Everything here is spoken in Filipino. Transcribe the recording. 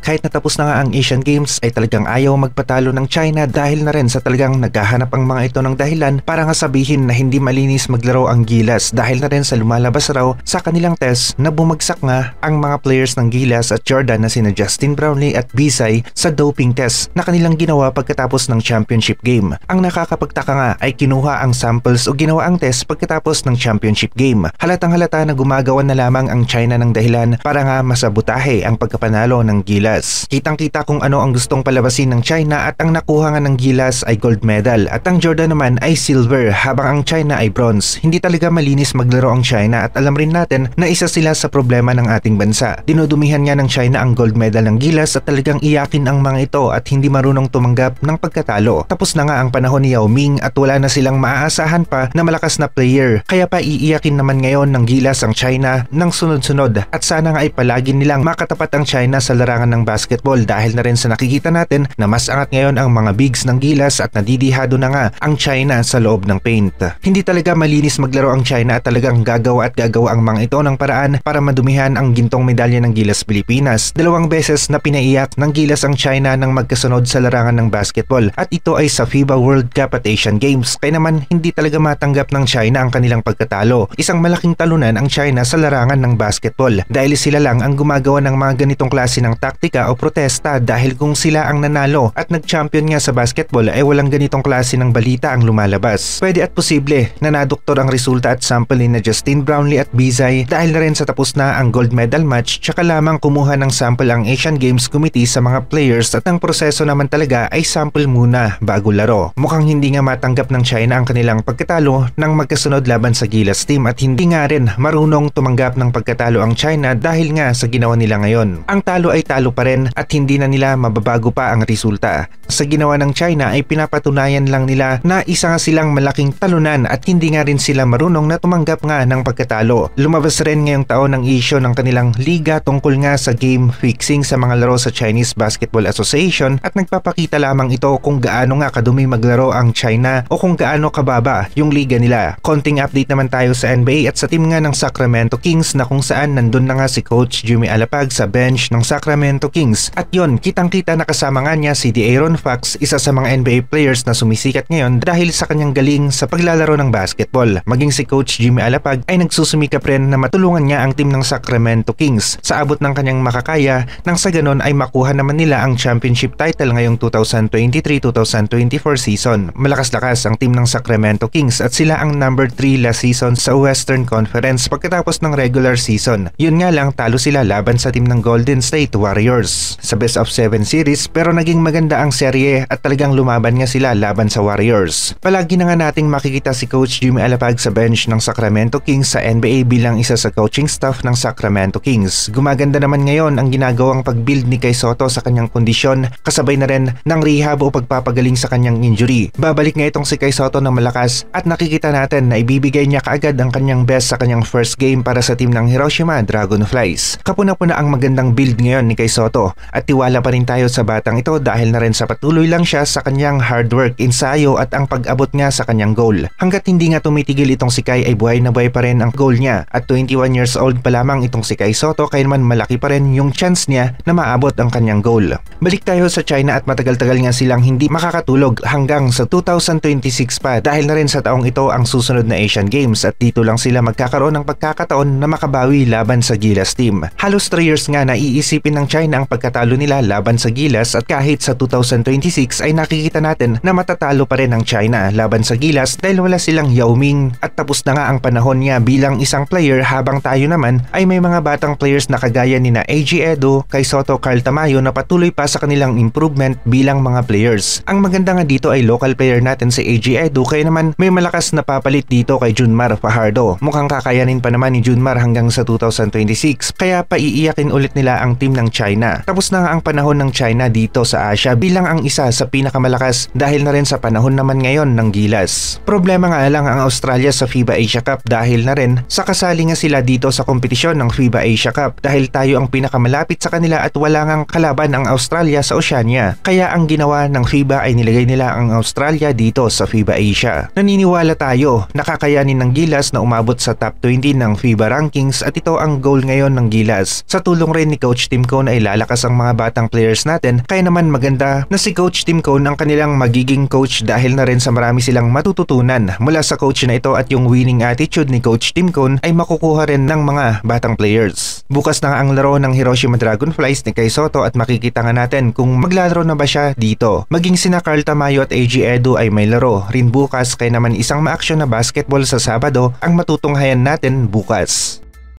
kahit natapos na nga ang Asian Games ay talagang ayaw magpatalo ng China dahil na rin sa talagang naghahanap ang mga ito ng dahilan para nga sabihin na hindi malinis maglaro ang Gilas dahil na rin sa lumalabas raw sa kanilang test na bumagsak nga ang mga players ng Gilas at Jordan na sina Justin Brownlee at Bisay sa doping test na kanilang ginawa pagkatapos ng championship game. Ang nakakapagtaka nga ay kinuha ang samples o ginawa ang test pagkatapos ng championship game. Halatang halata na gumagawa na lamang ang China ng dahilan para nga masabutahe ang pagkapanalo ng Gilas. Kitang-kita kung ano ang gustong palabasin ng China at ang nakuha nga ng Gilas ay gold medal at ang Jordan naman ay silver habang ang China ay bronze. Hindi talaga malinis maglaro ang China at alam rin natin na isa sila sa problema ng ating bansa. Dinudumihan nga ng China ang gold medal ng Gilas at talagang iyakin ang mga ito at hindi marunong tumanggap ng pagkatalo. Tapos na nga ang panahon ni Yao Ming at wala na silang maaasahan pa na malakas na player. Kaya pa iiyakin naman ngayon ng Gilas ang China ng sunod-sunod at sana nga ay palagi nilang makatapat ang China sa larangan ng basketball dahil na rin sa nakikita natin na mas angat ngayon ang mga bigs ng Gilas at nadidihado na nga ang China sa loob ng paint. Hindi talaga malinis maglaro ang China at talagang gagawa ang mga ito ng paraan para madumihan ang gintong medalya ng Gilas Pilipinas. 2 beses na pinaiyak ng Gilas ang China ng magkasunod sa larangan ng basketball at ito ay sa FIBA World Cup at Asian Games. Kaya naman hindi talaga matanggap ng China ang kanilang pagkatalo. Isang malaking talunan ang China sa larangan ng basketball dahil sila lang ang gumagawa ng mga ganitong klase ng taktika o protesta dahil kung sila ang nanalo at nag-champion nga sa basketball ay walang ganitong klase ng balita ang lumalabas. Pwede at posible na nadoktor ang resulta at sample ni na Justin Brownlee at Bisay dahil na rin sa tapos na ang gold medal match tsaka lamang kumuha ng sample ang Asian Games Committee sa mga players at ang proseso naman talaga ay sample muna bago laro. Mukhang hindi nga matanggap ng China ang kanilang pagkatalo ng magkasunod laban sa Gilas team at hindi nga rin marunong tumanggap ng pagkatalo ang China dahil nga sa ginawa nila ngayon. Ang talo ay talo pa rin at hindi na nila mababago pa ang resulta. Sa ginawa ng China ay pinapatunayan lang nila na isa nga silang malaking talunan at hindi nga rin sila marunong na tumanggap nga ng pagkatalo. Lumabas rin ngayong taon ang issue ng kanilang liga tungkol nga sa game fixing sa mga laro sa Chinese Basketball Association at nagpapakita lamang ito kung gaano nga kadumi maglaro ang China o kung gaano kababa yung liga nila. Konting update naman tayo sa NBA at sa team nga ng Sacramento Kings na kung saan nandun na nga si Coach Jimmy Alapag sa bench ng Sacramento Kings at yon kitang-kita na kasama nga niya si De'Aaron Fox, isa sa mga NBA players na sumisikat ngayon dahil sa kanyang galing sa paglalaro ng basketball. Maging si Coach Jimmy Alapag ay nagsusumikap rin na matulungan niya ang team ng Sacramento Kings sa abot ng kanyang makakaya nang sa ganon ay makuha naman nila ang championship title ngayong 2023-2024 season. Malakas-lakas ang team ng Sacramento Kings at sila ang number 3 last season sa Western Conference pagkatapos ng regular season. Yun nga lang talo sila laban sa team ng Golden State Warriors sa best of 7 series pero naging maganda ang serye at talagang lumaban nga sila laban sa Warriors. Palagi na nga nating makikita si Coach Jimmy Alapag sa bench ng Sacramento Kings sa NBA bilang isa sa coaching staff ng Sacramento Kings. Gumaganda naman ngayon ang ginagawang pag-build ni Kai Sotto sa kanyang kondisyon kasabay na rin ng rehab o pagpapagaling sa kanyang injury. Babalik nga itong si Kai Sotto na malakas at nakikita natin na ibibigay niya kaagad ang kanyang best sa kanyang first game para sa team ng Hiroshima Dragonflies. Kapuna-puna ang magandang build ngayon ni Kai Sotto at tiwala pa rin tayo sa batang ito dahil na rin sa patuloy lang siya sa kanyang hard work, ensayo at ang pag-abot nga sa kanyang goal. Hanggat hindi nga tumitigil itong si Kai ay buhay na buhay pa rin ang goal niya at 21 years old pa lamang itong si Kai Sotto kaya naman malaki pa rin yung chance niya na maabot ang kanyang goal. Balik tayo sa China at matagal-tagal nga silang hindi makakatulog hanggang sa 2026 pa dahil na rin sa taong ito ang susunod na Asian Games at dito lang sila magkakaroon ng pagkakataon na makabawi laban sa Gilas team. Halos 3 years nga na iisipin ng China ang pagkatalo nila laban sa Gilas at kahit sa 2026 ay nakikita natin na matatalo pa rin ang China laban sa Gilas dahil wala silang Yao Ming at tapos na nga ang panahon niya bilang isang player habang tayo naman ay may mga batang players na kagaya ni na AG Edo, Kai Sotto, Carl Tamayo na patuloy pa sa kanilang improvement bilang mga players. Ang maganda nga dito ay local player natin si AG Edo kaya naman may malakas na papalit dito kay Junmar Fajardo. Mukhang kakayanin pa naman ni Junmar hanggang sa 2026 kaya paiiyakin ulit nila ang team ng China. Tapos na nga ang panahon ng China dito sa Asia bilang ang isa sa pinakamalakas dahil na rin sa panahon naman ngayon ng Gilas. Problema nga lang ang Australia sa FIBA Asia Cup dahil na rin sa kasali nga sila dito sa kompetisyon ng FIBA Asia Cup dahil tayo ang pinakamalapit sa kanila at wala ngang kalaban ang Australia sa Oceania. Kaya ang ginawa ng FIBA ay nilagay nila ang Australia dito sa FIBA Asia. Naniniwala tayo na kakayanin ng Gilas na umabot sa top 20 ng FIBA rankings at ito ang goal ngayon ng Gilas. Sa tulong rin ni Coach Tim Cone ay malalakas ang mga batang players natin, kaya naman maganda na si Coach Tim Cone ang kanilang magiging coach dahil na rin sa marami silang matututunan mula sa coach na ito at yung winning attitude ni Coach Tim Cone ay makukuha rin ng mga batang players. Bukas na nga ang laro ng Hiroshima Dragonflies ni Kai Sotto at makikita nga natin kung maglalaro na ba siya dito. Maging sina Carl Tamayo at AG Edu ay may laro rin bukas, kaya naman isang ma-action na basketball sa Sabado ang matutunghayan natin bukas.